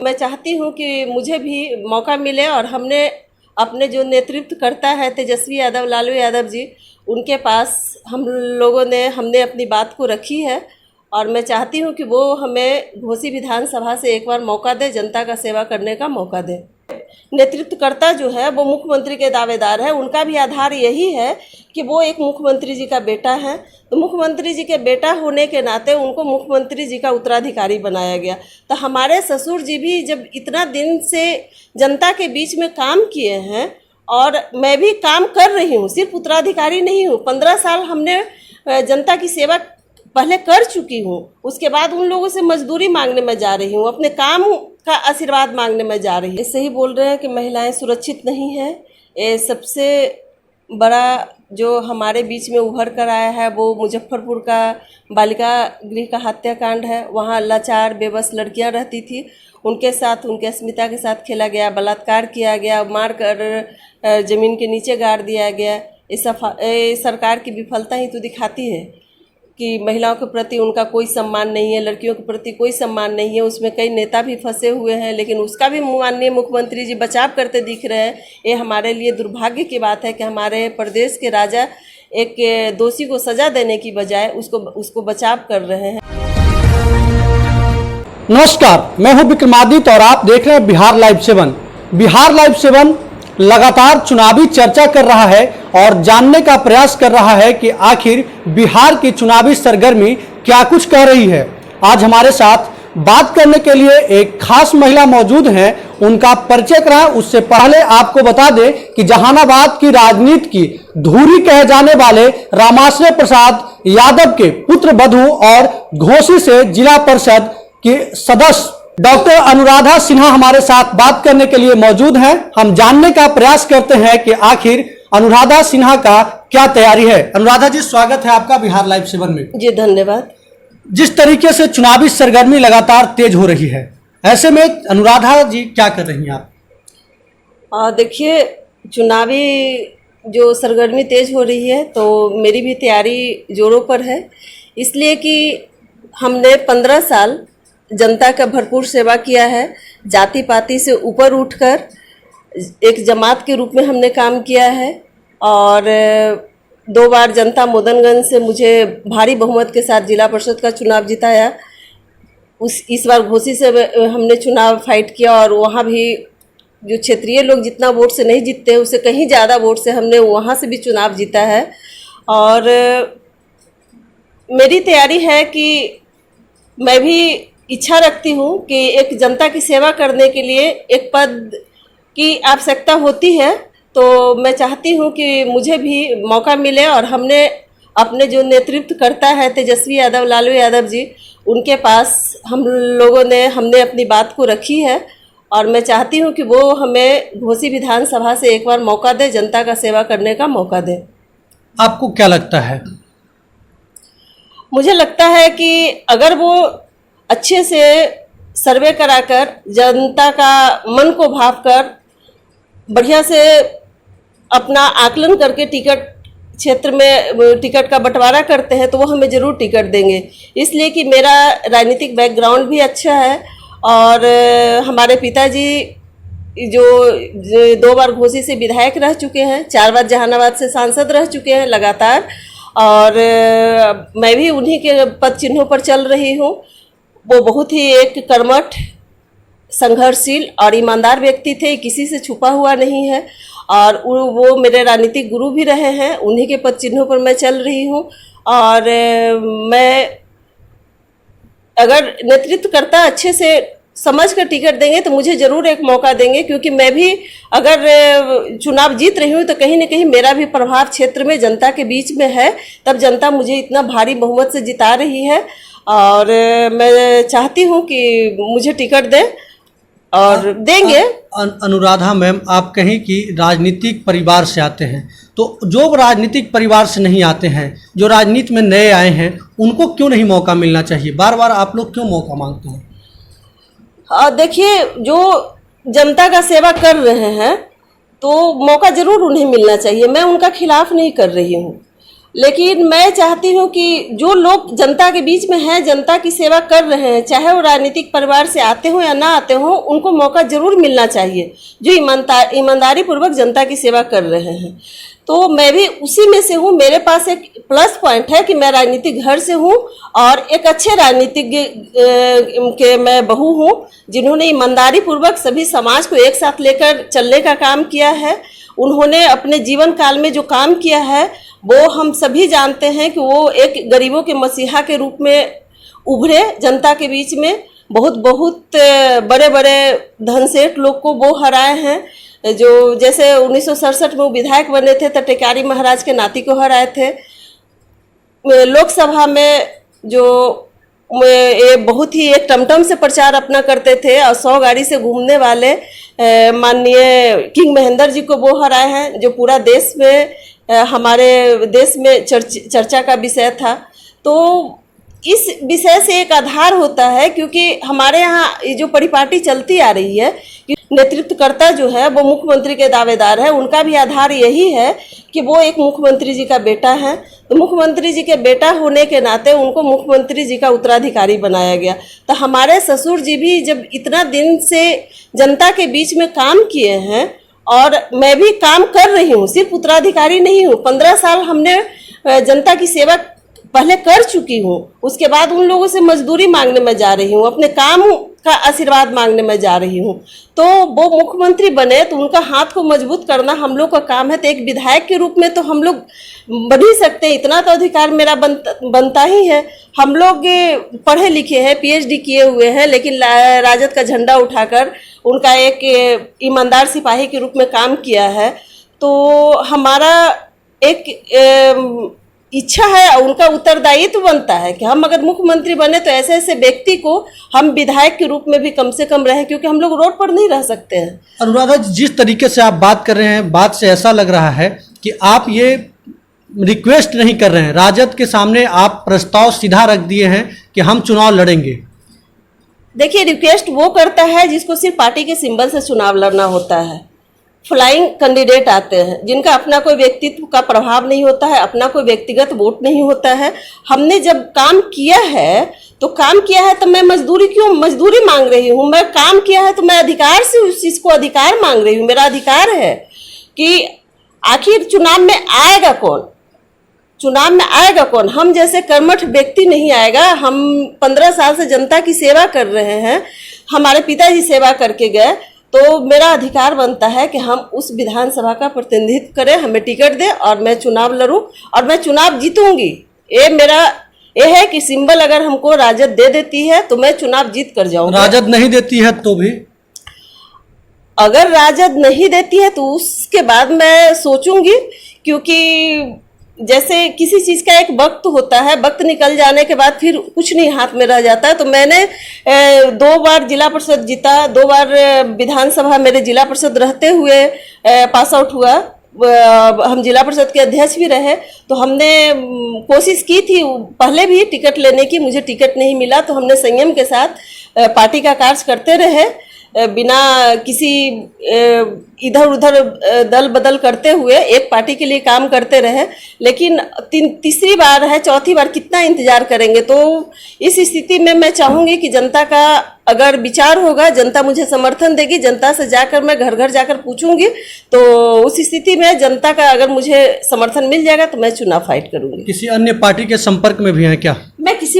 मैं चाहती हूं कि मुझे भी मौका मिले और हमने अपने जो नेतृत्व करता है तेजस्वी यादव, लालू यादव जी, उनके पास हमने अपनी बात को रखी है और मैं चाहती हूं कि वो हमें घोसी विधानसभा से एक बार मौका दे, जनता का सेवा करने का मौका दे। नेतृत्वकर्ता जो है वो मुख्यमंत्री के दावेदार है, उनका भी आधार यही है कि वो एक मुख्यमंत्री जी का बेटा है। तो मुख्यमंत्री जी के बेटा होने के नाते उनको मुख्यमंत्री जी का उत्तराधिकारी बनाया गया। तो हमारे ससुर जी भी जब इतना दिन से जनता के बीच में काम किए हैं और मैं भी काम कर रही हूँ, सिर्फ उत्तराधिकारी नहीं हूँ। 15 साल हमने जनता की सेवा पहले कर चुकी हूँ, उसके बाद उन लोगों से मजदूरी मांगने में जा रही हूँ, अपने काम का आशीर्वाद मांगने में जा रही हूँ। इससे ही बोल रहे हैं कि महिलाएं सुरक्षित नहीं हैं। ये सबसे बड़ा जो हमारे बीच में उभर कर आया है वो मुजफ्फरपुर का बालिका गृह का हत्याकांड है। वहाँ लाचार बेबस लड़कियाँ रहती थी, उनके साथ, उनके अस्मिता के साथ खेला गया, बलात्कार किया गया, मार कर ज़मीन के नीचे गाड़ दिया गया। ये सरकार की विफलता ही तो दिखाती है कि महिलाओं के प्रति उनका कोई सम्मान नहीं है, लड़कियों के प्रति कोई सम्मान नहीं है। उसमें कई नेता भी फंसे हुए हैं, लेकिन उसका भी माननीय मुख्यमंत्री जी बचाव करते दिख रहे हैं। ये हमारे लिए दुर्भाग्य की बात है कि हमारे प्रदेश के राजा एक दोषी को सजा देने की बजाय उसको बचाव कर रहे हैं। नमस्कार, मैं हूं विक्रमादित्य और आप देख रहे हैं बिहार लाइव 7। बिहार लाइव 7 लगातार चुनावी चर्चा कर रहा है और जानने का प्रयास कर रहा है कि आखिर बिहार की चुनावी सरगर्मी क्या कुछ कह रही है। आज हमारे साथ बात करने के लिए एक खास महिला मौजूद हैं, उनका परिचय कराएं। उससे पहले आपको बता दें कि जहानाबाद की राजनीति की धुरी कहे जाने वाले रामाश्रय प्रसाद यादव के पुत्र वधू और घोसी से जिला परिषद की सदस्य डॉक्टर अनुराधा सिन्हा हमारे साथ बात करने के लिए मौजूद हैं। हम जानने का प्रयास करते हैं कि आखिर अनुराधा सिन्हा का क्या तैयारी है। अनुराधा जी, स्वागत है आपका बिहार लाइव 7 में। जी धन्यवाद। जिस तरीके से चुनावी सरगर्मी लगातार तेज हो रही है, ऐसे में अनुराधा जी क्या कर रही हैं आप? देखिए, चुनावी जो सरगर्मी तेज हो रही है तो मेरी भी तैयारी जोरों पर है, इसलिए कि हमने 15 साल जनता का भरपूर सेवा किया है। जाति पाति से ऊपर उठकर एक जमात के रूप में हमने काम किया है और 2 बार जनता मोदनगंज से मुझे भारी बहुमत के साथ जिला परिषद का चुनाव जिताया। इस बार घोसी से हमने चुनाव फाइट किया और वहाँ भी जो क्षेत्रीय लोग जितना वोट से नहीं जीतते उससे कहीं ज़्यादा वोट से हमने वहाँ से भी चुनाव जीता है। और मेरी तैयारी है कि मैं भी इच्छा रखती हूँ कि एक जनता की सेवा करने के लिए एक पद की आवश्यकता होती है, तो मैं चाहती हूँ कि मुझे भी मौका मिले और हमने अपने जो नेतृत्व करता है तेजस्वी यादव, लालू यादव जी, उनके पास हमने अपनी बात को रखी है और मैं चाहती हूँ कि वो हमें घोसी विधानसभा से एक बार मौका दे, जनता का सेवा करने का मौका दे। आपको क्या लगता है? मुझे लगता है कि अगर वो अच्छे से सर्वे कराकर जनता का मन को भांपकर बढ़िया से अपना आकलन करके टिकट क्षेत्र में टिकट का बंटवारा करते हैं तो वो हमें ज़रूर टिकट देंगे। इसलिए कि मेरा राजनीतिक बैकग्राउंड भी अच्छा है और हमारे पिताजी जो 2 बार घोसी से विधायक रह चुके हैं, 4 बार जहानाबाद से सांसद रह चुके हैं लगातार, और मैं भी उन्हीं के पद चिन्हों पर चल रही हूँ। वो बहुत ही एक कर्मठ, संघर्षशील और ईमानदार व्यक्ति थे, किसी से छुपा हुआ नहीं है और वो मेरे राजनीतिक गुरु भी रहे हैं। उन्हीं के पद चिन्हों पर मैं चल रही हूँ और मैं अगर नेतृत्व करता अच्छे से समझ कर टिकट देंगे तो मुझे ज़रूर एक मौका देंगे, क्योंकि मैं भी अगर चुनाव जीत रही हूँ तो कहीं ना कहीं मेरा भी प्रभाव क्षेत्र में जनता के बीच में है, तब जनता मुझे इतना भारी बहुमत से जिता रही है और मैं चाहती हूँ कि मुझे टिकट दें और देंगे। अनुराधा मैम, आप कहीं कि राजनीतिक परिवार से आते हैं, तो जो राजनीतिक परिवार से नहीं आते हैं, जो राजनीति में नए आए हैं, उनको क्यों नहीं मौका मिलना चाहिए? बार बार आप लोग क्यों मौका मांगते हैं? देखिए, जो जनता का सेवा कर रहे हैं तो मौका ज़रूर उन्हें मिलना चाहिए। मैं उनका खिलाफ नहीं कर रही हूँ लेकिन मैं चाहती हूँ कि जो लोग जनता के बीच में हैं, जनता की सेवा कर रहे हैं, चाहे वो राजनीतिक परिवार से आते हो या ना आते हो, उनको मौका जरूर मिलना चाहिए, जो ईमानदारी पूर्वक जनता की सेवा कर रहे हैं। तो मैं भी उसी में से हूँ। मेरे पास एक प्लस पॉइंट है कि मैं राजनीतिक घर से हूँ और एक अच्छे राजनीतिज्ञ के मैं बहू हूँ, जिन्होंने ईमानदारी पूर्वक सभी समाज को एक साथ लेकर चलने का काम किया है। उन्होंने अपने जीवन काल में जो काम किया है वो हम सभी जानते हैं कि वो एक गरीबों के मसीहा के रूप में उभरे, जनता के बीच में बहुत बड़े बड़े धनसेठ लोग को वो हराए हैं। जो जैसे 1967 में वो विधायक बने थे तो टेकारी महाराज के नाती को हराए थे। लोकसभा में जो ये बहुत ही एक टमटम से प्रचार अपना करते थे और 100 गाड़ी से घूमने वाले माननीय किंग महेंद्र जी को वो हराए हैं, जो पूरा देश में हमारे देश में चर्चा का विषय था। तो इस विषय से एक आधार होता है, क्योंकि हमारे यहाँ ये जो परिपाटी चलती आ रही है कि नेतृत्वकर्ता जो है वो मुख्यमंत्री के दावेदार है, उनका भी आधार यही है कि वो एक मुख्यमंत्री जी का बेटा है। तो मुख्यमंत्री जी के बेटा होने के नाते उनको मुख्यमंत्री जी का उत्तराधिकारी बनाया गया। तो हमारे ससुर जी भी जब इतना दिन से जनता के बीच में काम किए हैं और मैं भी काम कर रही हूँ, सिर्फ उत्तराधिकारी नहीं हूँ। 15 साल हमने जनता की सेवा पहले कर चुकी हूँ, उसके बाद उन लोगों से मजदूरी मांगने में जा रही हूँ, अपने काम का आशीर्वाद मांगने में जा रही हूँ। तो वो मुख्यमंत्री बने तो उनका हाथ को मजबूत करना हम लोग का काम है। तो एक विधायक के रूप में तो हम लोग बन ही सकते हैं, इतना तो अधिकार मेरा बनता ही है। हम लोग पढ़े लिखे हैं, PhD किए हुए हैं, लेकिन राजद का झंडा उठाकर उनका एक ईमानदार सिपाही के रूप में काम किया है। तो हमारा एक इच्छा है और उनका उत्तरदायित्व बनता है कि हम अगर मुख्यमंत्री बने तो ऐसे ऐसे व्यक्ति को हम विधायक के रूप में भी कम से कम रहें, क्योंकि हम लोग रोड पर नहीं रह सकते हैं। अनुराधा जी, जिस तरीके से आप बात कर रहे हैं, बात से ऐसा लग रहा है कि आप ये रिक्वेस्ट नहीं कर रहे हैं, राजद के सामने आप प्रस्ताव सीधा रख दिए हैं कि हम चुनाव लड़ेंगे। देखिए, रिक्वेस्ट वो करता है जिसको सिर्फ पार्टी के सिंबल से चुनाव लड़ना होता है। फ्लाइंग कैंडिडेट आते हैं जिनका अपना कोई व्यक्तित्व का प्रभाव नहीं होता है, अपना कोई व्यक्तिगत वोट नहीं होता है। हमने जब काम किया है तो मैं मजदूरी मांग रही हूँ। मैं काम किया है तो मैं अधिकार से उस चीज को अधिकार मांग रही हूँ। मेरा अधिकार है कि आखिर चुनाव में आएगा कौन। हम जैसे कर्मठ व्यक्ति नहीं आएगा। हम 15 साल से जनता की सेवा कर रहे हैं, हमारे पिताजी सेवा करके गए, तो मेरा अधिकार बनता है कि हम उस विधानसभा का प्रतिनिधित्व करें, हमें टिकट दे और मैं चुनाव लड़ूं और मैं चुनाव जीतूंगी। ये है कि सिंबल अगर हमको राजद दे देती है तो मैं चुनाव जीत कर जाऊंगी। राजद नहीं देती है तो भी? अगर राजद नहीं देती है तो उसके बाद मैं सोचूंगी, क्योंकि जैसे किसी चीज का एक वक्त होता है, वक्त निकल जाने के बाद फिर कुछ नहीं हाथ में रह जाता है। तो मैंने 2 बार जिला परिषद जीता, 2 बार विधानसभा मेरे जिला परिषद रहते हुए पास आउट हुआ। हम जिला परिषद के अध्यक्ष भी रहे। तो हमने कोशिश की थी पहले भी टिकट लेने की, मुझे टिकट नहीं मिला। तो हमने संयम के साथ पार्टी का कार्य करते रहे, बिना किसी इधर उधर दल बदल करते हुए एक पार्टी के लिए काम करते रहे। लेकिन तीसरी बार है, चौथी बार कितना इंतजार करेंगे। तो इस स्थिति में मैं चाहूंगी कि जनता का अगर विचार होगा, जनता मुझे समर्थन देगी, जनता से जाकर मैं घर घर जाकर पूछूंगी, तो उस स्थिति में जनता का अगर मुझे समर्थन मिल जाएगा तो मैं चुनाव फाइट करूंगी। किसी अन्य पार्टी के संपर्क में भी हैं क्या? मैं किसी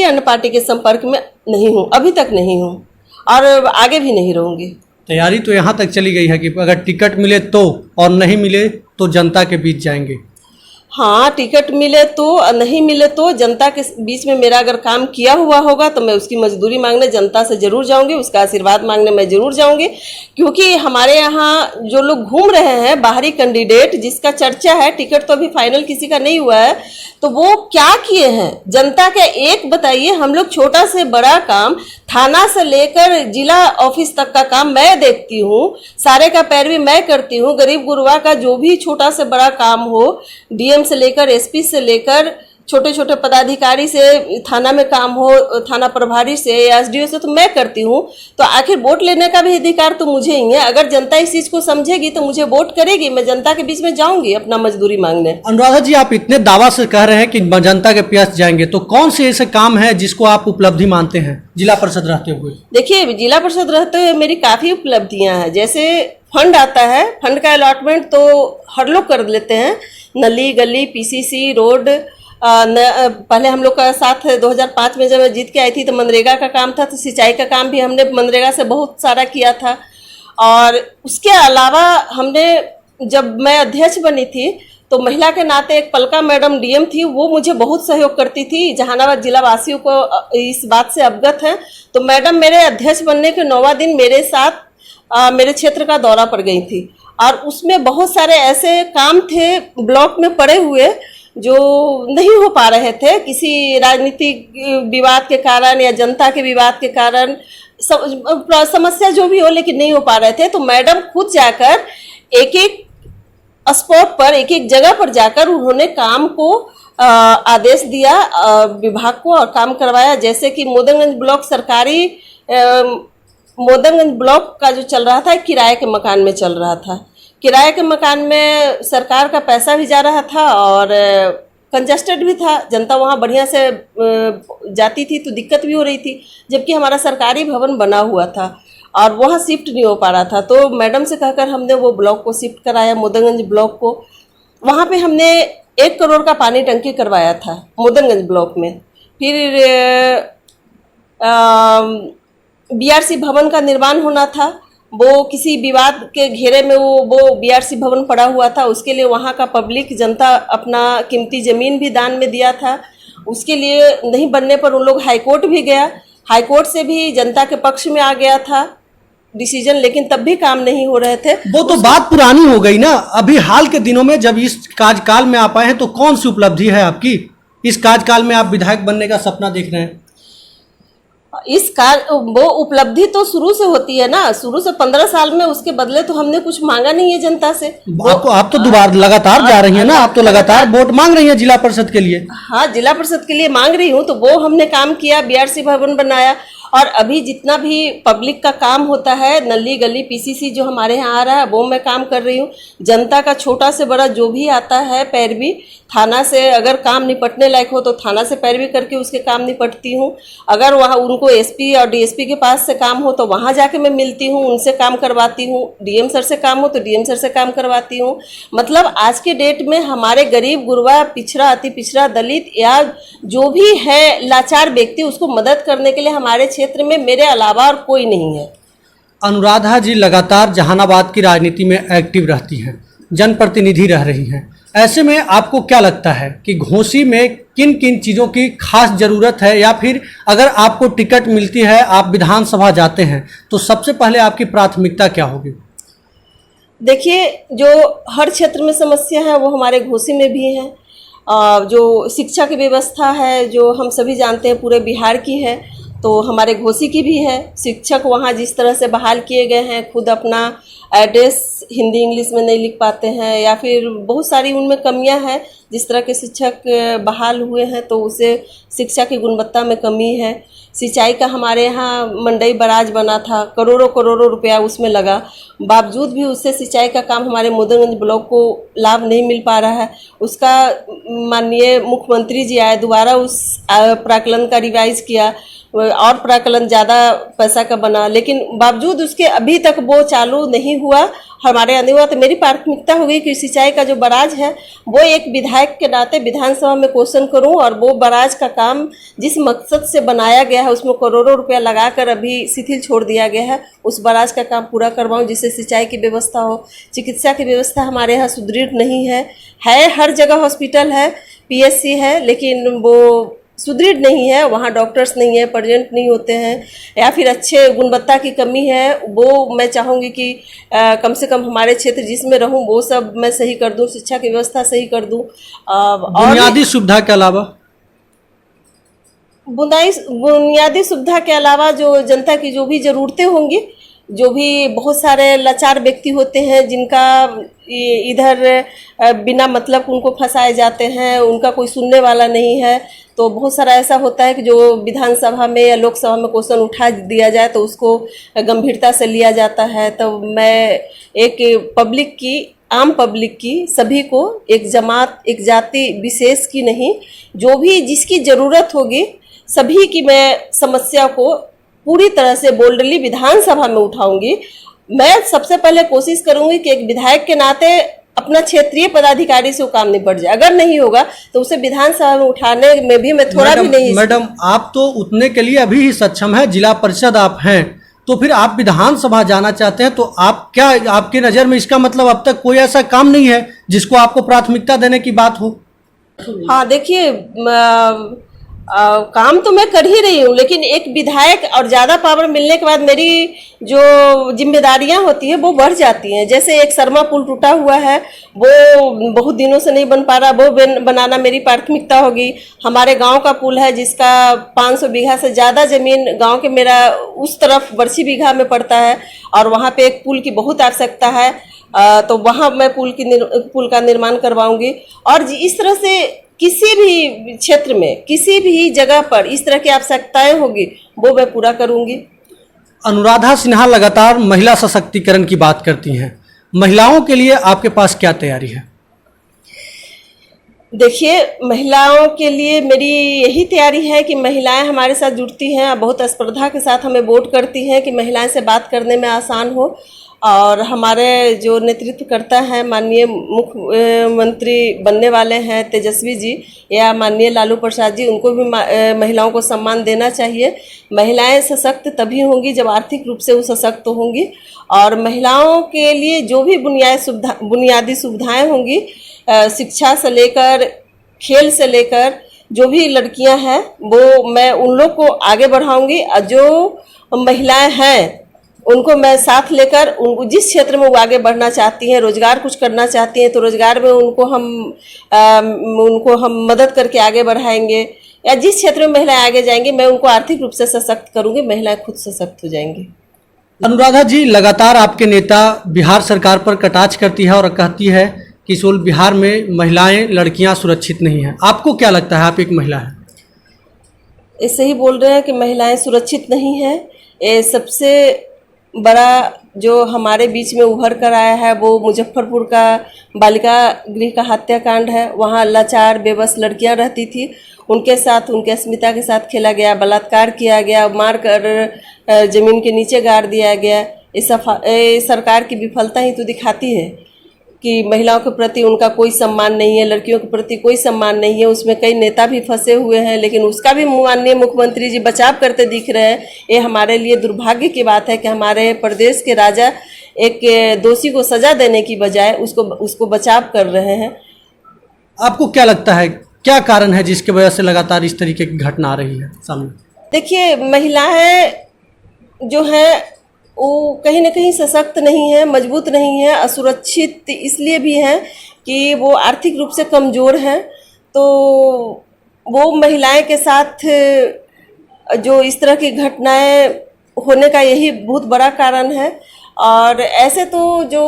अन्य पार्टी के संपर्क में नहीं हूँ, अभी तक नहीं हूँ और आगे भी नहीं रहूंगी। तैयारी तो यहाँ तक चली गई है कि अगर टिकट मिले तो, और नहीं मिले तो जनता के बीच जाएंगे। हाँ, टिकट मिले तो और नहीं मिले तो जनता के बीच में मेरा अगर काम किया हुआ होगा तो मैं उसकी मजदूरी मांगने जनता से जरूर जाऊंगी, उसका आशीर्वाद मांगने मैं जरूर जाऊंगी। क्योंकि हमारे यहाँ जो लोग घूम रहे हैं बाहरी कैंडिडेट, जिसका चर्चा है, टिकट तो अभी फाइनल किसी का नहीं हुआ है, तो वो क्या किए हैं जनता का एक बताइए। हम लोग छोटा से बड़ा काम, थाना से लेकर जिला ऑफिस तक का काम मैं देखती हूँ, सारे का पैरवी मैं करती हूँ। गरीब गुरबा का जो भी छोटा से बड़ा काम हो, DM से लेकर SP से लेकर छोटे छोटे पदाधिकारी से, थाना में काम हो, थाना प्रभारी से या एसडीओ से तो मैं करती हूँ, तो आखिर वोट लेने का भी अधिकार तो मुझे ही है। अगर जनता इस चीज़ को समझेगी तो मुझे वोट करेगी, मैं जनता के बीच में जाऊंगी अपना मजदूरी मांगने। अनुराधा जी, आप इतने दावा से कह रहे हैं कि जनता के पास जाएंगे, तो कौन से ऐसे काम है जिसको आप उपलब्धि मानते हैं जिला परिषद रहते हुए? देखिए, जिला परिषद रहते हुए मेरी काफ़ी उपलब्धियाँ हैं। जैसे फंड आता है, फंड का अलॉटमेंट तो हर लोग कर लेते हैं। नली गली, पीसीसी, रोड, पहले हम लोग का साथ 2005 में जब मैं जीत के आई थी तो मनरेगा का काम था, तो सिंचाई का काम भी हमने मनरेगा से बहुत सारा किया था। और उसके अलावा हमने, जब मैं अध्यक्ष बनी थी तो महिला के नाते एक पलका मैडम डीएम थी, वो मुझे बहुत सहयोग करती थी। जहानाबाद जिला वासियों को इस बात से अवगत है। तो मैडम मेरे अध्यक्ष बनने के 9वां दिन मेरे साथ मेरे क्षेत्र का दौरा पर गई थी, और उसमें बहुत सारे ऐसे काम थे ब्लॉक में पड़े हुए जो नहीं हो पा रहे थे, किसी राजनीतिक विवाद के कारण या जनता के विवाद के कारण, समस्या जो भी हो, लेकिन नहीं हो पा रहे थे। तो मैडम खुद जाकर एक एक स्पॉट पर, एक एक जगह पर जाकर उन्होंने काम को आदेश दिया विभाग को और काम करवाया। जैसे कि मोदनगंज ब्लॉक सरकारी, मोदनगंज ब्लॉक का जो चल रहा था किराए के मकान में चल रहा था। किराए के मकान में सरकार का पैसा भी जा रहा था और कंजस्टेड भी था, जनता वहाँ बढ़िया से जाती थी तो दिक्कत भी हो रही थी, जबकि हमारा सरकारी भवन बना हुआ था और वहाँ शिफ्ट नहीं हो पा रहा था। तो मैडम से कहकर हमने वो ब्लॉक को शिफ्ट कराया, मोदनगंज ब्लॉक को। वहाँ पे हमने 1 करोड़ का पानी टंकी करवाया था मोदनगंज ब्लॉक में। फिर बीआरसी भवन का निर्माण होना था, वो किसी विवाद के घेरे में वो बीआरसी भवन पड़ा हुआ था, उसके लिए वहाँ का पब्लिक जनता अपना कीमती ज़मीन भी दान में दिया था। उसके लिए नहीं बनने पर उन लोग हाईकोर्ट भी गया, हाईकोर्ट से भी जनता के पक्ष में आ गया था डिसीजन, लेकिन तब भी काम नहीं हो रहे थे। वो तो बात पुरानी हो गई ना। अभी हाल के दिनों में जब इस कार्यकाल में आप आए हैं तो कौन सी उपलब्धि है आपकी? इस कार्यकाल में आप विधायक बनने का सपना देख रहे हैं? वो उपलब्धि तो शुरू से होती है ना, शुरू से 15 साल में, उसके बदले तो हमने कुछ मांगा नहीं है जनता से। आप तो दोबारा लगातार जा रही हैं ना, आप तो लगातार वोट मांग रही हैं जिला परिषद के लिए। हाँ, जिला परिषद के लिए मांग रही हूँ, तो वो हमने काम किया, बीआरसी भवन बनाया। और अभी जितना भी पब्लिक का काम होता है, नली गली पीसीसी जो हमारे यहाँ आ रहा है, वो मैं काम कर रही हूँ। जनता का छोटा से बड़ा जो भी आता है पैरवी, थाना से अगर काम निपटने लायक हो तो थाना से पैरवी करके उसके काम निपटती हूँ। अगर वहाँ उनको एसपी और डीएसपी के पास से काम हो तो वहाँ जाके मैं मिलती हूँ, उनसे काम करवाती हूँ। डीएम सर से काम हो तो डीएम सर से काम करवाती हूँ। मतलब आज के डेट में हमारे गरीब गुरबा, पिछड़ा, अति पिछड़ा, दलित या जो भी है लाचार व्यक्ति, उसको मदद करने के लिए हमारे क्षेत्र में मेरे अलावा और कोई नहीं है। अनुराधा जी लगातार जहानाबाद की राजनीति में एक्टिव रहती हैं, जनप्रतिनिधि रह रही हैं। ऐसे में आपको क्या लगता है कि घोसी में किन किन चीज़ों की खास ज़रूरत है, या फिर अगर आपको टिकट मिलती है, आप विधानसभा जाते हैं, तो सबसे पहले आपकी प्राथमिकता क्या होगी? देखिए, जो हर क्षेत्र में समस्या है वो हमारे घोसी में भी है। जो शिक्षा की व्यवस्था है, जो हम सभी जानते हैं पूरे बिहार की है, तो हमारे घोसी की भी है। शिक्षक वहाँ जिस तरह से बहाल किए गए हैं, खुद अपना एड्रेस हिंदी इंग्लिश में नहीं लिख पाते हैं, या फिर बहुत सारी उनमें कमियां हैं। जिस तरह के शिक्षक बहाल हुए हैं तो उसे शिक्षा की गुणवत्ता में कमी है। सिंचाई का हमारे यहाँ मंडई बराज बना था, करोड़ों करोड़ों रुपया उसमें लगा, बावजूद भी उससे सिंचाई का काम हमारे मोदनगंज ब्लॉक को लाभ नहीं मिल पा रहा है। उसका माननीय मुख्यमंत्री जी आए, दोबारा उस प्राकलन का रिवाइज किया और प्राकलन ज़्यादा पैसा का बना, लेकिन बावजूद उसके अभी तक वो चालू नहीं हुआ। हमारे आने हुआ तो मेरी प्राथमिकता होगी कि सिंचाई का जो बराज है वो एक विधायक के नाते विधानसभा में क्वेश्चन करूं, और वो बराज का काम जिस मकसद से बनाया गया है, उसमें करोड़ों रुपया लगाकर अभी शिथिल छोड़ दिया गया है, उस बराज का काम पूरा करवाऊं, जिससे सिंचाई की व्यवस्था हो। चिकित्सा की व्यवस्था हमारे यहाँ सुदृढ़ नहीं है, हर जगह हॉस्पिटल है, पीएचसी है, लेकिन वो सुदृढ़ नहीं है। वहाँ डॉक्टर्स नहीं है, पर्जेंट नहीं होते हैं, या फिर अच्छे गुणवत्ता की कमी है। वो मैं चाहूँगी कि कम से कम हमारे क्षेत्र जिसमें रहूँ वो सब मैं सही कर दूँ, शिक्षा की व्यवस्था सही कर दूँ। बुनियादी सुविधा के अलावा बुनियादी सुविधा के अलावा जो जनता की जो भी ज़रूरतें होंगी जो भी बहुत सारे लाचार व्यक्ति होते हैं जिनका इधर बिना मतलब उनको फंसाए जाते हैं, उनका कोई सुनने वाला नहीं है। तो बहुत सारा ऐसा होता है कि जो विधानसभा में या लोकसभा में क्वेश्चन उठा दिया जाए तो उसको गंभीरता से लिया जाता है। तो मैं एक पब्लिक की, आम पब्लिक की, सभी को, एक जमात, एक जाति विशेष की नहीं, जो भी जिसकी ज़रूरत होगी सभी की मैं समस्या को पूरी तरह से बोल्डली विधानसभा में उठाऊंगी। मैं सबसे पहले कोशिश करूंगी कि एक विधायक के नाते अपना क्षेत्रीय पदाधिकारी से वो काम निपट जाए। अगर नहीं होगा तो उसे विधानसभा में उठाने में भी मैं थोड़ा भी नहीं। मैडम, आप तो उतने के लिए अभी ही सक्षम है, जिला परिषद आप हैं, तो फिर आप विधानसभा जाना चाहते हैं, तो आप क्या, आपकी नज़र में इसका मतलब अब तक कोई ऐसा काम नहीं है जिसको आपको प्राथमिकता देने की बात हो? हाँ देखिए, काम तो मैं कर ही रही हूँ, लेकिन एक विधायक और ज़्यादा पावर मिलने के बाद मेरी जो जिम्मेदारियां होती हैं वो बढ़ जाती हैं। जैसे एक शर्मा पुल टूटा हुआ है, वो बहुत दिनों से नहीं बन पा रहा, वो बनाना मेरी प्राथमिकता होगी। हमारे गांव का पुल है जिसका 500 बीघा से ज़्यादा ज़मीन गांव के मेरा उस तरफ बरसी बीघा में पड़ता है और वहाँ पे एक पुल की बहुत आवश्यकता है। तो वहाँ मैं पुल का निर्माण करवाऊँगी। और इस तरह से किसी भी क्षेत्र में, किसी भी जगह पर इस तरह की आवश्यकताएं होगी वो मैं पूरा करूंगी। अनुराधा सिन्हा लगातार महिला सशक्तिकरण की बात करती हैं, महिलाओं के लिए आपके पास क्या तैयारी है? देखिए, महिलाओं के लिए मेरी यही तैयारी है कि महिलाएं हमारे साथ जुड़ती हैं, बहुत स्पर्धा के साथ हमें वोट करती हैं कि महिलाएं से बात करने में आसान हो। और हमारे जो नेतृत्व करता है माननीय मुख्यमंत्री बनने वाले हैं तेजस्वी जी या माननीय लालू प्रसाद जी, उनको भी महिलाओं को सम्मान देना चाहिए। महिलाएं सशक्त तभी होंगी जब आर्थिक रूप से वो सशक्त होंगी। और महिलाओं के लिए जो भी बुनियादी सुविधाएं होंगी, शिक्षा से लेकर खेल से लेकर, जो भी लड़कियां हैं वो मैं उन लोग को आगे बढ़ाऊंगी। और जो महिलाएं हैं उनको मैं साथ लेकर, उनको जिस क्षेत्र में वो आगे बढ़ना चाहती हैं, रोजगार कुछ करना चाहती हैं, तो रोजगार में उनको हम मदद करके आगे बढ़ाएंगे। या जिस क्षेत्र में महिलाएं आगे जाएंगी मैं उनको आर्थिक रूप से सशक्त करूंगी, महिलाएं खुद सशक्त हो जाएंगी। अनुराधा जी, लगातार आपके नेता बिहार सरकार पर कटाक्ष करती है और कहती है कि केवल बिहार में महिलाएं, लड़कियां सुरक्षित नहीं हैं। आपको क्या लगता है, आप एक महिला हैं? ऐसे ही बोल रहे हैं कि महिलाएं सुरक्षित नहीं हैं। ये सबसे बड़ा जो हमारे बीच में उभर कर आया है वो मुजफ्फरपुर का बालिका गृह का हत्याकांड है। वहाँ लाचार बेबस लड़कियां रहती थी, उनके साथ, उनके अस्मिता के साथ खेला गया, बलात्कार किया गया, मार कर ज़मीन के नीचे गाड़ दिया गया। इस सरकार की विफलता ही तो दिखाती है कि महिलाओं के प्रति उनका कोई सम्मान नहीं है, लड़कियों के प्रति कोई सम्मान नहीं है। उसमें कई नेता भी फंसे हुए हैं, लेकिन उसका भी माननीय मुख्यमंत्री जी बचाव करते दिख रहे हैं। ये हमारे लिए दुर्भाग्य की बात है कि हमारे प्रदेश के राजा एक दोषी को सजा देने की बजाय उसको बचाव कर रहे हैं। आपको क्या लगता है, क्या कारण है जिसकी वजह से लगातार इस तरीके की घटना आ रही है सामने? देखिए, महिलाएं जो है वो कहीं ना कहीं सशक्त नहीं है, मजबूत नहीं है, असुरक्षित इसलिए भी हैं कि वो आर्थिक रूप से कमज़ोर हैं। तो वो महिलाएं के साथ जो इस तरह की घटनाएं होने का यही बहुत बड़ा कारण है। और ऐसे तो जो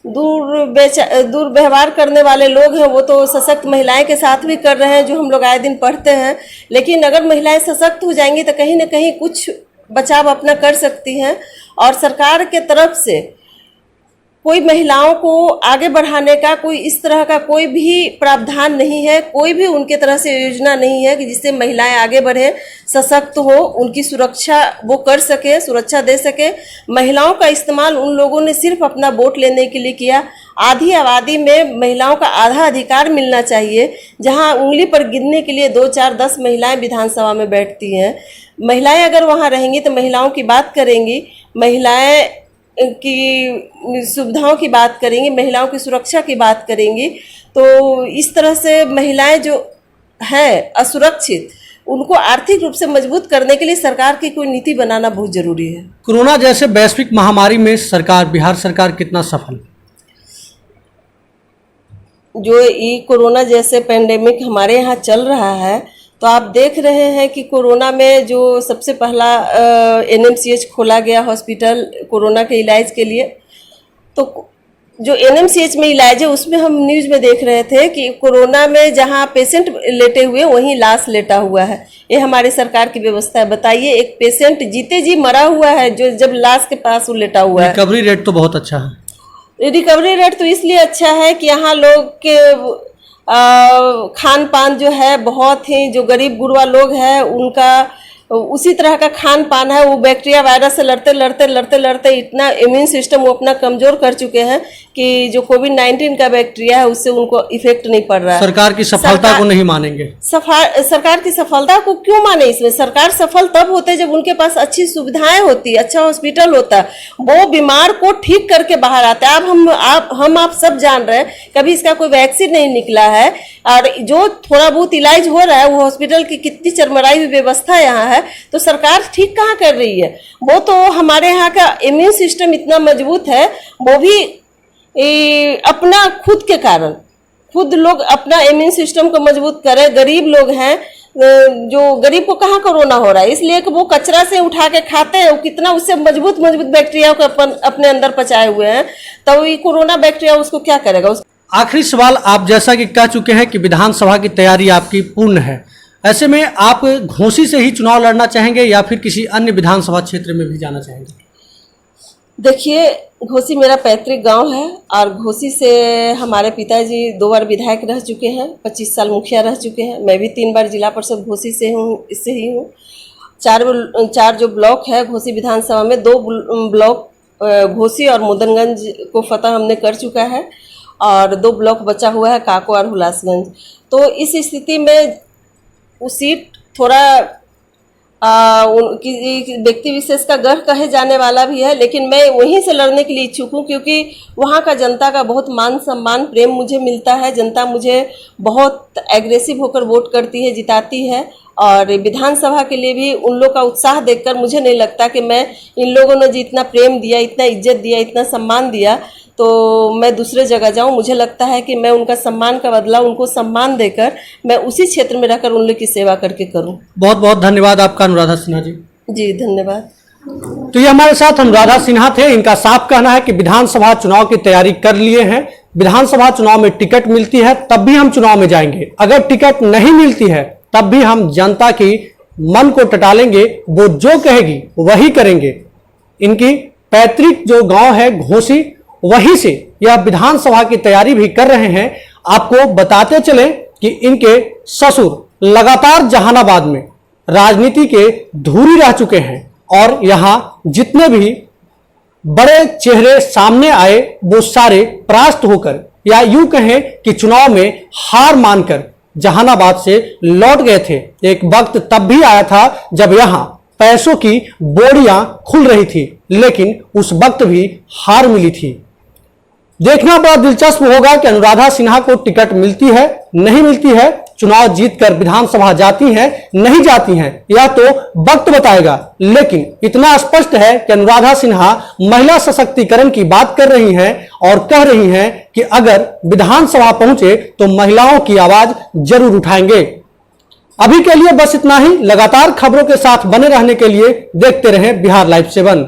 दुर्व्यवहार करने वाले लोग हैं वो तो सशक्त महिलाएं के साथ भी कर रहे हैं, जो हम लोग आए दिन पढ़ते हैं। लेकिन अगर महिलाएं सशक्त हो जाएंगी तो कहीं ना कहीं कुछ बचाव अपना कर सकती हैं। और सरकार के तरफ से कोई महिलाओं को आगे बढ़ाने का कोई इस तरह का कोई भी प्रावधान नहीं है, कोई भी उनके तरह से योजना नहीं है कि जिससे महिलाएं आगे बढ़े, सशक्त हो, उनकी सुरक्षा वो कर सके, सुरक्षा दे सके। महिलाओं का इस्तेमाल उन लोगों ने सिर्फ अपना वोट लेने के लिए किया। आधी आबादी में महिलाओं का आधा अधिकार मिलना चाहिए। जहां उंगली पर गिनने के लिए 2, 4, 10 महिलाएं विधानसभा में बैठती हैं। महिलाएं अगर वहां रहेंगी तो महिलाओं की बात करेंगी, महिलाएं की सुविधाओं की बात करेंगी, महिलाओं की सुरक्षा की बात करेंगी। तो इस तरह से महिलाएं जो हैं असुरक्षित, उनको आर्थिक रूप से मजबूत करने के लिए सरकार की कोई नीति बनाना बहुत जरूरी है। कोरोना जैसे वैश्विक महामारी में बिहार सरकार कितना सफल? जो ये कोरोना जैसे पेंडेमिक हमारे यहाँ चल रहा है तो आप देख रहे हैं कि कोरोना में जो सबसे पहला एनएमसीएच खोला गया हॉस्पिटल कोरोना के इलाज के लिए, तो जो एनएमसीएच में इलाज है उसमें हम न्यूज़ में देख रहे थे कि कोरोना में जहां पेशेंट लेटे हुए वहीं लाश लेटा हुआ है। ये हमारी सरकार की व्यवस्था है। बताइए, एक पेशेंट जीते जी मरा हुआ है जो जब लाश के पास वो लेटा हुआ है। रिकवरी रेट तो बहुत अच्छा है। रिकवरी रेट तो इसलिए अच्छा है कि यहाँ लोग के खान पान जो है बहुत ही, जो गरीब गुरबा लोग हैं उनका उसी तरह का खान पान है। वो बैक्टीरिया वायरस से लड़ते इतना इम्यून सिस्टम वो अपना कमजोर कर चुके हैं कि जो कोविड-19 का बैक्टीरिया है उससे उनको इफेक्ट नहीं पड़ रहा है। सरकार की सफलता को नहीं मानेंगे। सरकार की सफलता को क्यों माने? इसमें सरकार सफल तब होते है जब उनके पास अच्छी सुविधाएं होती, अच्छा हॉस्पिटल होता, वो बीमार को ठीक करके बाहर आता है। अब हम आप सब जान रहे हैं, कभी इसका कोई वैक्सीन नहीं निकला है, और जो थोड़ा बहुत इलाज हो रहा है वो हॉस्पिटल की कितनी चरमराई हुई व्यवस्था यहाँ है, तो सरकार ठीक कहाँ कर रही है? वो तो हमारे यहाँ का इम्यून सिस्टम इतना मजबूत है, वो भी अपना खुद के कारण, खुद लोग अपना इम्यून सिस्टम को मजबूत करें। गरीब लोग हैं, जो गरीब को कहाँ कोरोना हो रहा है, इसलिए कि वो कचरा से उठा के खाते हैं, वो कितना उससे मजबूत बैक्टीरिया को अपने अंदर पचाए हुए हैं, तो ये कोरोना बैक्टीरिया उसको क्या करेगा? आखिरी सवाल, आप जैसा कि कह चुके हैं कि विधानसभा की तैयारी आपकी पूर्ण है, ऐसे में आप घोसी से ही चुनाव लड़ना चाहेंगे या फिर किसी अन्य विधानसभा क्षेत्र में भी जाना चाहेंगे? देखिए, घोसी मेरा पैतृक गांव है और घोसी से हमारे पिताजी 2 बार विधायक रह चुके हैं, 25 साल मुखिया रह चुके हैं। मैं भी 3 बार जिला परिषद घोसी से हूँ, इससे ही हूँ। 4 जो ब्लॉक है घोसी विधानसभा में, 2 ब्लॉक घोसी और मुदनगंज को फतह हमने कर चुका है और 2 ब्लॉक बचा हुआ है, काको और हुलासगंज। तो इस स्थिति में वो सीट थोड़ा व्यक्ति विशेष का गढ़ कहे जाने वाला भी है, लेकिन मैं वहीं से लड़ने के लिए इच्छुक हूँ क्योंकि वहाँ का जनता का बहुत मान सम्मान प्रेम मुझे मिलता है। जनता मुझे बहुत एग्रेसिव होकर वोट करती है, जिताती है, और विधानसभा के लिए भी उन लोग का उत्साह देखकर मुझे नहीं लगता कि मैं इन लोगों ने जितना प्रेम दिया, इतना इज्जत दिया, इतना सम्मान दिया, तो मैं दूसरे जगह जाऊं। मुझे लगता है कि मैं उनका सम्मान का बदला उनको सम्मान देकर मैं उसी क्षेत्र में रहकर उन लोग की सेवा करके करूं। बहुत बहुत धन्यवाद आपका अनुराधा सिन्हा जी। जी धन्यवाद। तो ये हमारे साथ अनुराधा सिन्हा थे। इनका साफ कहना है कि विधानसभा चुनाव की तैयारी कर लिए हैं, विधानसभा चुनाव में टिकट मिलती है तब भी हम चुनाव में जाएंगे, अगर टिकट नहीं मिलती है तब भी हम जनता की मन को टटालेंगे, वो जो कहेगी वही करेंगे। इनकी पैतृक जो गांव है घोसी, वहीं से यह विधानसभा की तैयारी भी कर रहे हैं। आपको बताते चले कि इनके ससुर लगातार जहानाबाद में राजनीति के धूरी रह चुके हैं और यहां जितने भी बड़े चेहरे सामने आए वो सारे परास्त होकर, या यूं कहें कि चुनाव में हार मानकर जहानाबाद से लौट गए थे। एक वक्त तब भी आया था जब यहां पैसों की बोरियां खुल रही थी, लेकिन उस वक्त भी हार मिली थी। देखना बड़ा दिलचस्प होगा कि अनुराधा सिन्हा को टिकट मिलती है, नहीं मिलती है, चुनाव जीतकर विधानसभा जाती हैं, नहीं जाती हैं, यह तो वक्त बताएगा। लेकिन इतना स्पष्ट है कि अनुराधा सिन्हा महिला सशक्तिकरण की बात कर रही हैं और कह रही हैं कि अगर विधानसभा पहुंचे तो महिलाओं की आवाज जरूर उठाएंगे। अभी के लिए बस इतना ही। लगातार खबरों के साथ बने रहने के लिए देखते रहें बिहार लाइव 7।